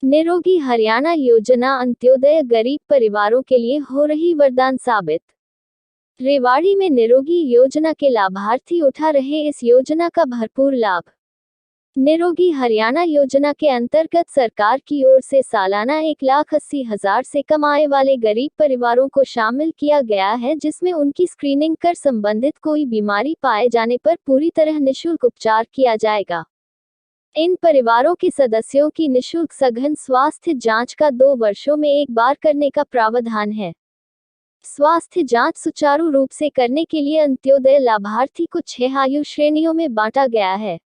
निरोगी हरियाणा योजना अंत्योदय गरीब परिवारों के लिए हो रही वरदान साबित। रेवाड़ी में निरोगी योजना के लाभार्थी उठा रहे इस योजना का भरपूर लाभ। निरोगी हरियाणा योजना के अंतर्गत सरकार की ओर से सालाना 1,80,000 से कम आय वाले गरीब परिवारों को शामिल किया गया है, जिसमें उनकी स्क्रीनिंग कर संबंधित कोई बीमारी पाए जाने पर पूरी तरह निःशुल्क उपचार किया जाएगा। इन परिवारों के सदस्यों की निःशुल्क सघन स्वास्थ्य जांच का 2 वर्षों में एक बार करने का प्रावधान है। स्वास्थ्य जांच सुचारू रूप से करने के लिए अंत्योदय लाभार्थी को 6 आयु श्रेणियों में बांटा गया है।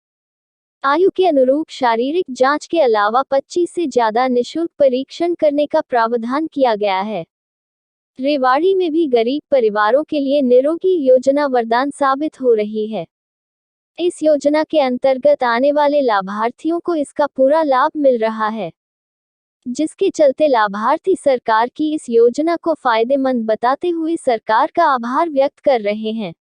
आयु के अनुरूप शारीरिक जांच के अलावा 25 से ज्यादा निःशुल्क परीक्षण करने का प्रावधान किया गया है। रेवाड़ी में भी गरीब परिवारों के लिए निरोगी योजना वरदान साबित हो रही है। इस योजना के अंतर्गत आने वाले लाभार्थियों को इसका पूरा लाभ मिल रहा है, जिसके चलते लाभार्थी सरकार की इस योजना को फायदेमंद बताते हुए सरकार का आभार व्यक्त कर रहे हैं।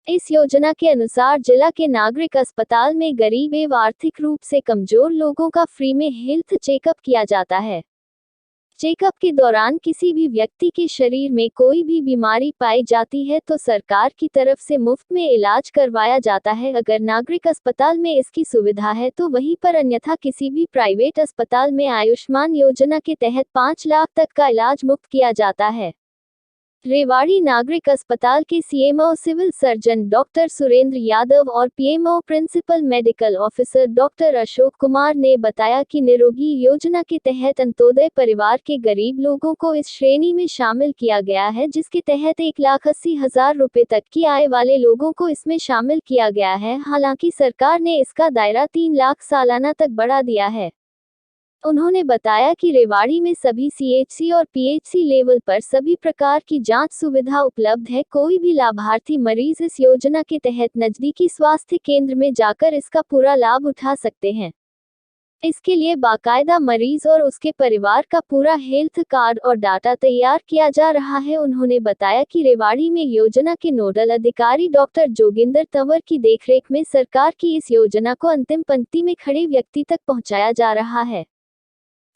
इस योजना के अनुसार जिला के नागरिक अस्पताल में गरीब एवं आर्थिक रूप से कमजोर लोगों का फ्री में हेल्थ चेकअप किया जाता है। चेकअप के दौरान किसी भी व्यक्ति के शरीर में कोई भी बीमारी पाई जाती है तो सरकार की तरफ से मुफ्त में इलाज करवाया जाता है। अगर नागरिक अस्पताल में इसकी सुविधा है तो वहीं पर, अन्यथा किसी भी प्राइवेट अस्पताल में आयुष्मान योजना के तहत 5 लाख तक का इलाज मुफ्त किया जाता है। रेवाड़ी नागरिक अस्पताल के CMO civil surgeon doctor Surendra Yadav और PMO principal medical officer doctor Ashok Kumar ने बताया कि निरोगी योजना के तहत अंत्योदय परिवार के गरीब लोगों को इस श्रेणी में शामिल किया गया है, जिसके तहत 1,80,000 रुपए तक की आय वाले लोगों को इसमें शामिल किया गया है। हालांकि सरकार ने इसका दायरा 3 लाख सालाना तक बढ़ा दिया है। उन्होंने बताया कि रेवाड़ी में सभी सीएचसी और पीएचसी लेवल पर सभी प्रकार की जांच सुविधा उपलब्ध है। कोई भी लाभार्थी मरीज इस योजना के तहत नजदीकी स्वास्थ्य केंद्र में जाकर इसका पूरा लाभ उठा सकते हैं। इसके लिए बाकायदा मरीज और उसके परिवार का पूरा हेल्थ कार्ड और डाटा तैयार किया जा रहा है। उन्होंने बताया कि रेवाड़ी में योजना के नोडल अधिकारी डॉक्टर जोगिंदर तंवर की देखरेख में सरकार की इस योजना को अंतिम पंक्ति में खड़े व्यक्ति तक पहुंचाया जा रहा है।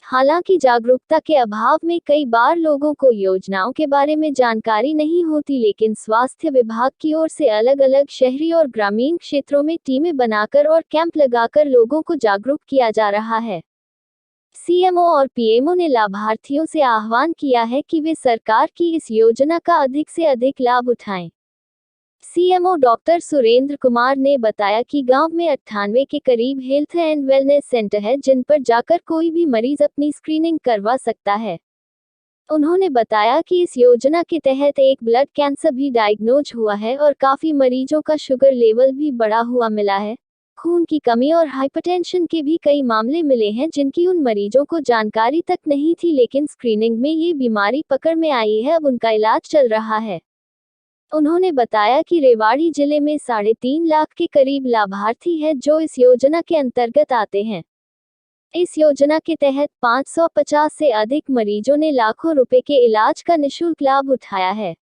हालांकि जागरूकता के अभाव में कई बार लोगों को योजनाओं के बारे में जानकारी नहीं होती, लेकिन स्वास्थ्य विभाग की ओर से अलग अलग शहरी और ग्रामीण क्षेत्रों में टीमें बनाकर और कैंप लगाकर लोगों को जागरूक किया जा रहा है। सीएमओ और पीएमओ ने लाभार्थियों से आह्वान किया है कि वे सरकार की इस योजना का अधिक से अधिक लाभ उठाएं। सीएमओ डॉक्टर सुरेंद्र कुमार ने बताया कि गांव में 98 के करीब हेल्थ एंड वेलनेस सेंटर है, जिन पर जाकर कोई भी मरीज अपनी स्क्रीनिंग करवा सकता है। उन्होंने बताया कि इस योजना के तहत एक ब्लड कैंसर भी डायग्नोज हुआ है और काफी मरीजों का शुगर लेवल भी बढ़ा हुआ मिला है। खून की कमी और हाइपरटेंशन के भी कई मामले मिले हैं, जिनकी उन मरीजों को जानकारी तक नहीं थी, लेकिन स्क्रीनिंग में ये बीमारी पकड़ में आई है। अब उनका इलाज चल रहा है। उन्होंने बताया कि रेवाड़ी जिले में 3.5 लाख के करीब लाभार्थी हैं जो इस योजना के अंतर्गत आते हैं। इस योजना के तहत 550 से अधिक मरीजों ने लाखों रुपए के इलाज का निःशुल्क लाभ उठाया है।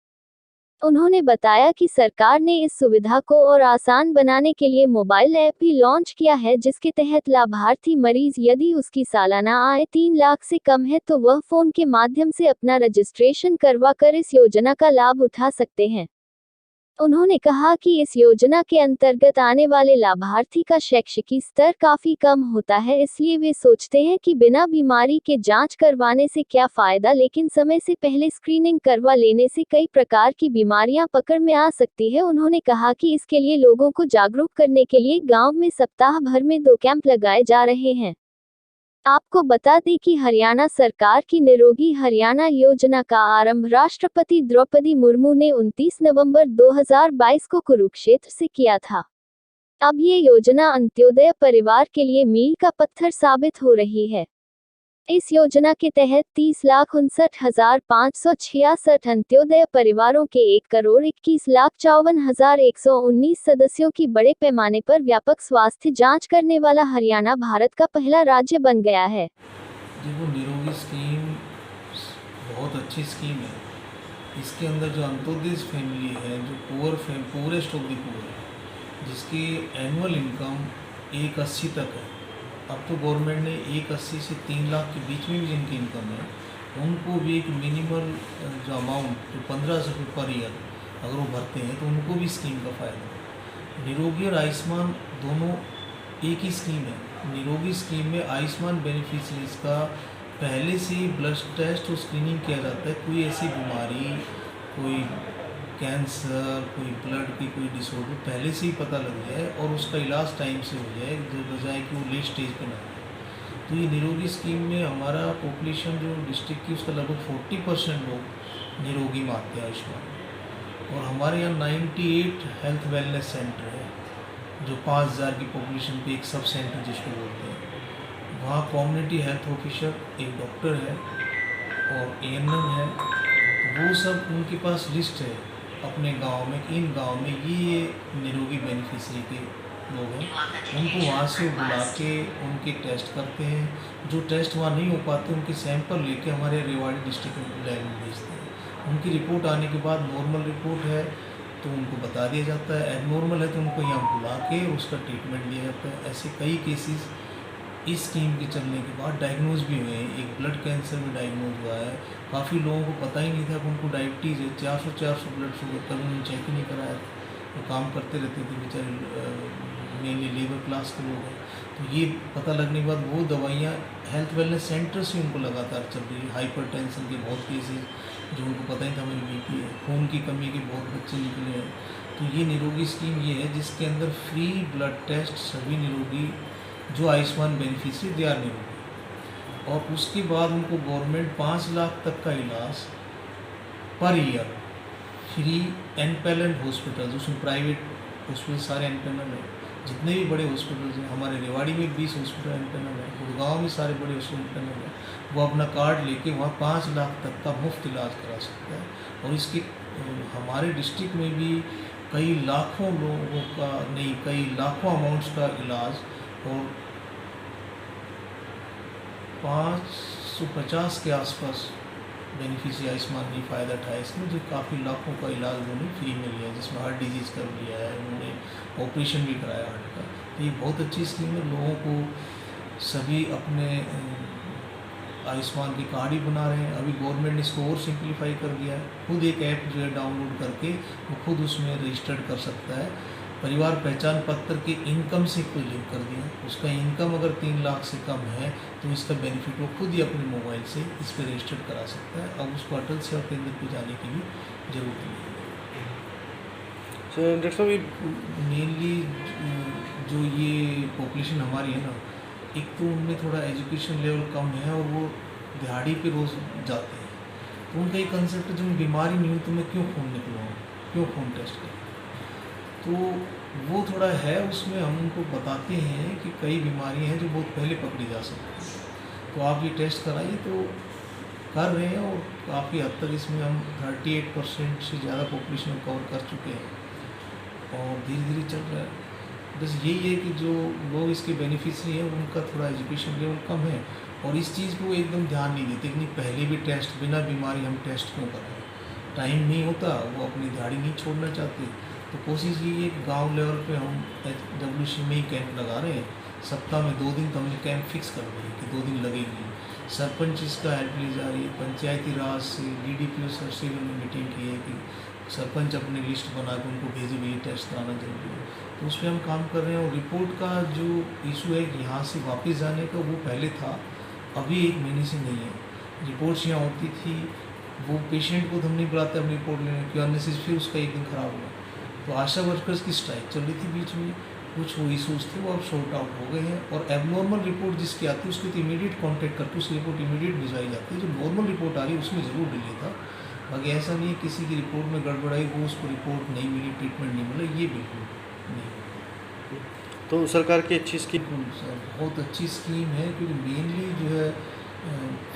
उन्होंने बताया कि सरकार ने इस सुविधा को और आसान बनाने के लिए मोबाइल ऐप भी लॉन्च किया है, जिसके तहत लाभार्थी मरीज यदि उसकी सालाना आय 3 लाख से कम है तो वह फोन के माध्यम से अपना रजिस्ट्रेशन करवा कर इस योजना का लाभ उठा सकते हैं। उन्होंने कहा कि इस योजना के अंतर्गत आने वाले लाभार्थी का शैक्षिक स्तर काफी कम होता है, इसलिए वे सोचते हैं कि बिना बीमारी के जांच करवाने से क्या फायदा, लेकिन समय से पहले स्क्रीनिंग करवा लेने से कई प्रकार की बीमारियां पकड़ में आ सकती है। उन्होंने कहा कि इसके लिए लोगों को जागरूक करने के लिए गांव में सप्ताह भर में 2 कैंप लगाए जा रहे हैं। आपको बता दें कि हरियाणा सरकार की निरोगी हरियाणा योजना का आरंभ राष्ट्रपति द्रौपदी मुर्मू ने 29 नवंबर 2022 को कुरुक्षेत्र से किया था। अब ये योजना अंत्योदय परिवार के लिए मील का पत्थर साबित हो रही है। इस योजना के तहत 30,59,566 अंत्योदय परिवारों के 1,21,54,119 सदस्यों की बड़े पैमाने पर व्यापक स्वास्थ्य जांच करने वाला हरियाणा भारत का पहला राज्य बन गया है। देखो, निरोगी स्कीम बहुत अच्छी स्कीम है। इसके अंदर जो अंत्योदय फैमिली है, जो पूरेस्ट ऑफ द पुअर है, जिसकी एनुअल इनकम 180 तक है, अब तो गवर्नमेंट ने 1,80 से 3 लाख के बीच में भी जिनकी इनकम है उनको भी एक मिनिमल जो अमाउंट जो 1500 रुपये पर ईयर अगर वो भरते हैं तो उनको भी स्कीम का फ़ायदा। निरोगी और आयुष्मान दोनों एक ही स्कीम है। निरोगी स्कीम में आयुष्मान बेनिफिशरीज का पहले से ही ब्लड टेस्ट और स्क्रीनिंग किया जाता है। कोई ऐसी बीमारी, कोई कैंसर, कोई ब्लड की कोई डिसऑर्डर पहले से ही पता लग जाए और उसका इलाज टाइम से हो जाए, जो बजाय कि वो लेट स्टेज पे ना हो। तो ये निरोगी स्कीम में हमारा पॉपुलेशन जो डिस्ट्रिक्ट की उसका लगभग 40% लोग निरोगी में आते हैं आयुष्मान। और हमारे यहाँ 98 हेल्थ वेलनेस सेंटर है जो 5,000 की पॉपुलेशन पे एक सब सेंटर जिसको बोलते हैं। वहाँ कम्युनिटी हेल्थ ऑफिसर, एक डॉक्टर है और एएनएम है। तो वो सब उनके पास लिस्ट है अपने गांव में कि इन गांव में ये निरोगी बेनिफिशरी के लोग हैं। उनको वहाँ से बुला के उनके टेस्ट करते हैं। जो टेस्ट वहाँ नहीं हो पाते उनके सैंपल लेके हमारे रेवाड़ी डिस्ट्रिक्ट लैब में भेजते हैं। उनकी रिपोर्ट आने के बाद नॉर्मल रिपोर्ट है तो उनको बता दिया जाता है, एबनॉर्मल है तो उनको यहाँ बुला के उसका ट्रीटमेंट लिया जाता है। ऐसे कई केसेस इस स्कीम के चलने के बाद डायग्नोज भी हुए हैं। एक ब्लड कैंसर में डायग्नोज हुआ है। काफ़ी लोगों को पता ही नहीं था कि उनको डायबिटीज़ है, 400 ब्लड शुगर, कभी उन्होंने चेक ही नहीं कराया। वो काम करते रहते थे बेचारे, मेनली लेबर क्लास के लोग हैं। तो ये पता लगने के बाद वो दवाइयाँ हेल्थ वेलनेस सेंटर से उनको लगातार चल रही है। हाइपरटेंशन के बहुत केसेस जो उनको पता ही था हमें बीपी है, खून की कमी के बहुत बच्चे निकले हैं। तो ये निरोगी स्कीम ये है जिसके अंदर फ्री ब्लड टेस्ट सभी निरोगी जो आयुष्मान बेनिफिशरी दे आर निरोगी। और उसके बाद उनको गवर्नमेंट 5 लाख तक का इलाज पर ईयर फ्री एनपेनल हॉस्पिटल, उसमें प्राइवेट हॉस्पिटल सारे एनपेनल है। जितने भी बड़े हॉस्पिटल्स हैं, हमारे रेवाड़ी में 20 हॉस्पिटल एनपेनल है, गुड़गांव में सारे बड़े हॉस्पिटल एनपेनल है। वो अपना कार्ड लेके वहाँ 5 लाख तक का मुफ्त इलाज करा सकता है। और इसके हमारे डिस्ट्रिक्ट में भी कई लाखों लोगों का नहीं, कई लाखों अमाउंट्स का इलाज और 550 के आसपास बेनिफिशियरी आयुष्मान ने फ़ायदा उठाया इसमें, जो काफ़ी लाखों का इलाज उन्होंने फ्री में लिया, जिसमें हार्ट डिजीज़ का भी लिया है, उन्होंने ऑपरेशन भी कराया हार्ट का। तो ये बहुत अच्छी स्कीम है। लोगों को सभी अपने आयुष्मान के कार्ड ही बना रहे हैं। अभी गवर्नमेंट ने इसको और सिंप्लीफाई कर दिया है। खुद एक ऐप जो है डाउनलोड करके वो खुद उसमें रजिस्टर्ड कर सकता है। परिवार पहचान पत्र के इनकम से कोई लिंक कर दिया, उसका इनकम अगर 3 लाख से कम है तो इसका बेनिफिट वो खुद ही अपने मोबाइल से इस पर रजिस्टर्ड करा सकता है। अब उसको अटल सेवा केंद्र पर जाने की भी जरूरत नहीं है। डॉक्टर साहब, मेनली जो ये पॉपुलेशन हमारी है ना, एक तो उनमें थोड़ा एजुकेशन लेवल कम है और वो दिहाड़ी पे रोज़ जाते हैं। तो उनका एक कंसेप्ट है जो बीमारी नहीं हुई तो मैं क्यों खून निकलवाऊँ, क्यों खून टेस्ट करूँ। तो वो थोड़ा है, उसमें हम उनको बताते हैं कि कई बीमारियां हैं जो बहुत पहले पकड़ी जा सकती हैं, तो आप ये टेस्ट कराइए। तो कर रहे हैं और काफ़ी हद तक इसमें हम 38% से ज़्यादा पॉपुलेशन कवर कर चुके हैं और धीरे धीरे चल रहा है। बस यही है कि जो लोग इसके बेनिफिशरी हैं उनका थोड़ा एजुकेशन लेवल कम है और इस चीज़ को एकदम ध्यान नहीं देते कि नहीं पहले भी टेस्ट, बिना बीमारी हम टेस्ट क्यों कर रहे हैं। टाइम नहीं होता, वो अपनी दिहाड़ी नहीं छोड़ना चाहते। तो कोशिश ये है कि गांव लेवल पे हम HWC में ही कैंप लगा रहे हैं। सप्ताह में 2 दिन तो हमने कैंप फिक्स कर दिए कि 2 दिन लगेंगे। सरपंच इसका हेल्प ली जा रही है। पंचायती राज से DDPO सर से भी मीटिंग की है कि सरपंच अपनी लिस्ट बना के उनको भेजे भी ये टेस्ट कराना जरूरी है। तो उस पर हम काम कर रहे हैं। और रिपोर्ट का जो इशू है कि यहाँ से वापस जाने का, वो पहले था, अभी 1 महीने से नहीं है। रिपोर्ट्स यहाँ होती थी, वो पेशेंट को तो हम नहीं बुलाते अपनी रिपोर्ट लेने की, अननेसेसरी फिर उसका 1 दिन ख़राब हुआ। तो आशा वर्कर्स की स्ट्राइक चल रही थी बीच में, कुछ वो इशूज़ थे वो अब सॉर्ट आउट हो गए हैं। और एबनॉर्मल रिपोर्ट जिसकी आती है उसको तो इमीडिएट कॉन्टैक्ट करके उसकी रिपोर्ट इमीडिएट भिजवाई जाती है। जो नॉर्मल रिपोर्ट आ रही है उसमें ज़रूर डिले था। बाकी ऐसा नहीं है किसी की रिपोर्ट में गड़बड़ाई, वो उसको रिपोर्ट नहीं मिली, ट्रीटमेंट नहीं मिला, ये बिल्कुल नहीं। तो सरकार की अच्छी स्कीम, सर बहुत अच्छी स्कीम है, क्योंकि मेनली जो है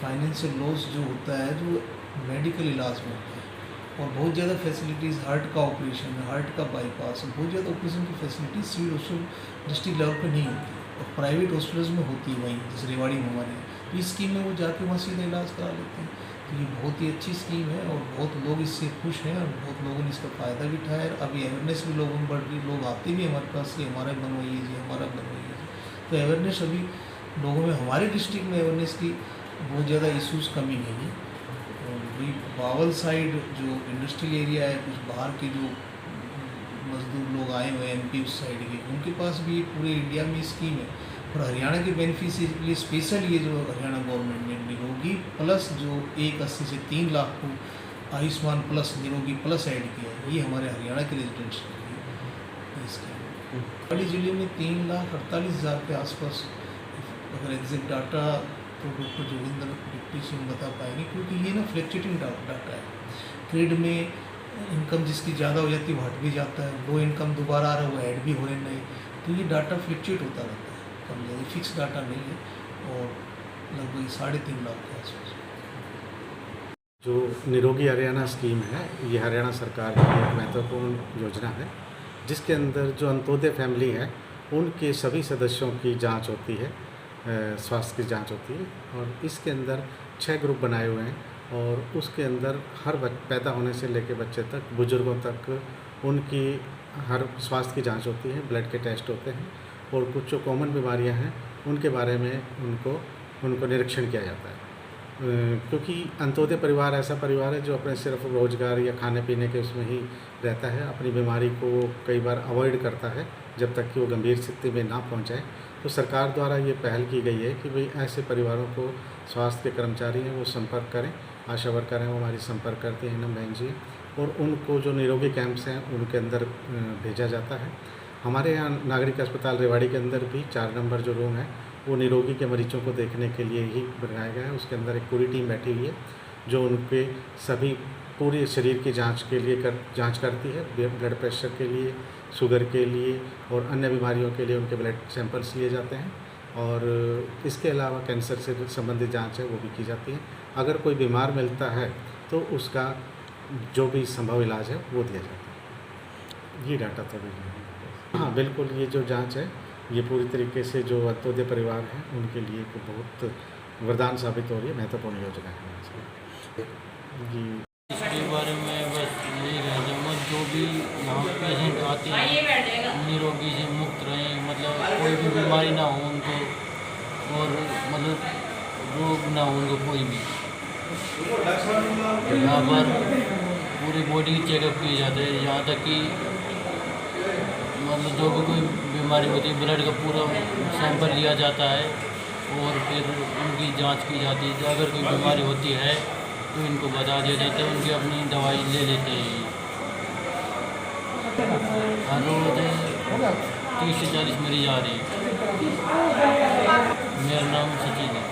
फाइनेंशियल लॉस जो होता है जो मेडिकल इलाज में होता है, और बहुत ज़्यादा फैसिलिटीज़, हार्ट का ऑपरेशन, हार्ट का बाईपास, बहुत ज़्यादा ऑपरेशन की facilities civil hospital district level पर नहीं होती और प्राइवेट हॉस्पिटल्स में होती है। वहीं जैसे रेवाड़ी में हमारे, तो इस स्कीम में वो जाके वहाँ सीधा इलाज करा लेते हैं। तो ये बहुत ही अच्छी स्कीम है और बहुत लोग इससे खुश हैं और बहुत लोगों ने इसका फ़ायदा भी उठाया है। अभी अवेयरनेस भी लोगों में बढ़ रही, लोग आते भी हमारे पास कि हमारा बनवाइए जी, हमारा बनवाइए जी। तो अवेयरनेस अभी लोगों में, हमारे डिस्ट्रिक्ट में अवेयरनेस की बहुत ज़्यादा इश्यूज़ कमी नहीं है। और वही बावल साइड जो इंडस्ट्रियल एरिया है, कुछ बाहर के जो मजदूर लोग आए हुए हैं एमपी उस साइड के, उनके पास भी पूरे इंडिया में स्कीम है। और हरियाणा के बेनिफिशियरी के लिए स्पेशल ये जो हरियाणा गवर्नमेंट ने निरोगी प्लस जो 180 से 3 लाख को आयुष्मान प्लस निरोगी प्लस ऐड किया है, ये हमारे हरियाणा के रेजिडेंट्स के लिए स्कीम। पौड़ी जिले में 3,48,000 के आसपास, अगर एग्जैक्ट डाटा तो डॉक्टर जोगिंदर डिप्टी सिंह बता पाएंगे, क्योंकि ये ना फ्लक्चुएटिंग डाटा है। ट्रेड में इनकम जिसकी ज़्यादा हो जाती है वो हट भी जाता है, लो इनकम दोबारा आ रहा है वो ऐड भी हो रहे नहीं, तो ये डाटा फ्लक्चुएट होता रहता है, कम ज़्यादा फिक्स डाटा नहीं है। और लगभग 3.5 लाख के आसपास। जो निरोगी हरियाणा स्कीम है, ये हरियाणा सरकार की एक महत्वपूर्ण योजना है, जिसके अंदर जो अंत्योदय फैमिली है उनके सभी सदस्यों की जांच होती है, स्वास्थ्य की जांच होती है। और इसके अंदर 6 ग्रुप बनाए हुए हैं, और उसके अंदर हर पैदा होने से लेकर बच्चे तक, बुजुर्गों तक उनकी हर स्वास्थ्य की जांच होती है, ब्लड के टेस्ट होते हैं, और कुछ जो कॉमन बीमारियां हैं उनके बारे में उनको निरीक्षण किया जाता है। क्योंकि अंत्योदय परिवार ऐसा परिवार है जो अपने सिर्फ रोज़गार या खाने पीने के उसमें ही रहता है, अपनी बीमारी को कई बार अवॉइड करता है जब तक कि वो गंभीर स्थिति में ना पहुंच जाए। तो सरकार द्वारा ये पहल की गई है कि भाई ऐसे परिवारों को स्वास्थ्य के कर्मचारी हैं वो संपर्क करें, आशा वर्कर हैं वो हमारी संपर्क करती हैं नम बहन जी, और उनको जो निरोगी कैंप्स हैं उनके अंदर भेजा जाता है। हमारे यहाँ नागरिक अस्पताल रेवाड़ी के अंदर भी 4 नंबर जो रूम है वो निरोगी के मरीजों को देखने के लिए ही बनाया गया है। उसके अंदर एक पूरी टीम बैठी हुई है जो उनके सभी पूरे शरीर की जांच के लिए जांच करती है, ब्लड प्रेशर के लिए, शुगर के लिए और अन्य बीमारियों के लिए उनके ब्लड सैंपल्स लिए जाते हैं। और इसके अलावा कैंसर से संबंधित जांच है वो भी की जाती है। अगर कोई बीमार मिलता है तो उसका जो भी संभव इलाज है वो दिया जाता है। ये डाटा तो भी है। हाँ बिल्कुल, ये जो जांच है ये पूरी तरीके से जो अंत्योदय परिवार हैं उनके लिए एक बहुत वरदान साबित हो रही है, महत्वपूर्ण योजना है जी। इसके बारे में बस यही कहते हैं, जो भी यहाँ पेशेंट आते हैं निरोगी से मुक्त रहें, मतलब कोई भी बीमारी ना हो उनको, और मतलब रोग ना हो उनको कोई भी। यहाँ पर पूरी बॉडी चेकअप किए जाते हैं, यहाँ तक कि मतलब जो भी कोई बीमारी होती है ब्लड का पूरा सैंपल लिया जाता है और फिर उनकी जांच की जाती है। अगर कोई बीमारी होती है तो इनको बता दिया जाता है, उनकी अपनी दवाई ले लेते हैं। हर रोज़ 30 से 40 मरीज आ रहे हैं। मेरा नाम सचिन है,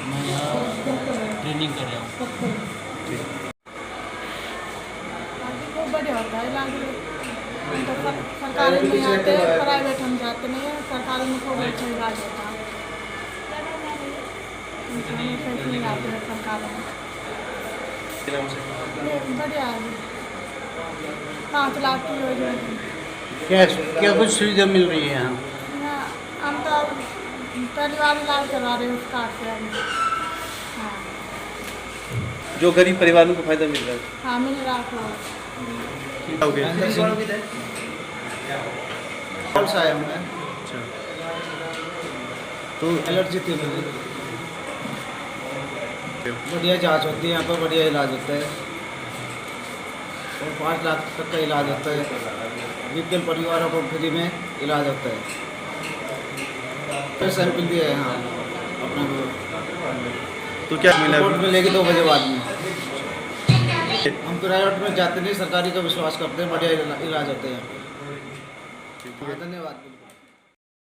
मैं यहाँ ट्रेनिंग कर रहा हूँ। बहुत बढ़िया होता है इलाज। तो सरकारी में आते हैं, प्राइवेट हम जाते नहीं हैं, सरकारी में खूब अच्छा इलाज होता है। नहीं आते हैं सरकारी में, बढ़िया है। 5 लाख की योजना है। क्या कुछ सुविधा मिल रही है यहाँ? हम तो पहली बार इलाज करवा रहे हैं उस कार्ड से अभी। हाँ जो गरीब परिवारों को फायदा मिल रहा है? हाँ मिल रहा है। हो गया कौन सा आया मैं? अच्छा, तो एलर्जी थी मुझे। बढ़िया जांच होती है यहाँ पर, बढ़िया इलाज होता है, और 5 लाख तक का इलाज होता है। बीपीएल परिवारों को फ्री में इलाज होता है। फिर सैंपल दिया है यहाँ अपने को। तो क्या मिला? रिपोर्ट मिलेगी 2 बजे बाद में। हम प्राइवेट में जाते नहीं, सरकारी का विश्वास करते हैं, बढ़िया इलाज होते हैं। धन्यवाद।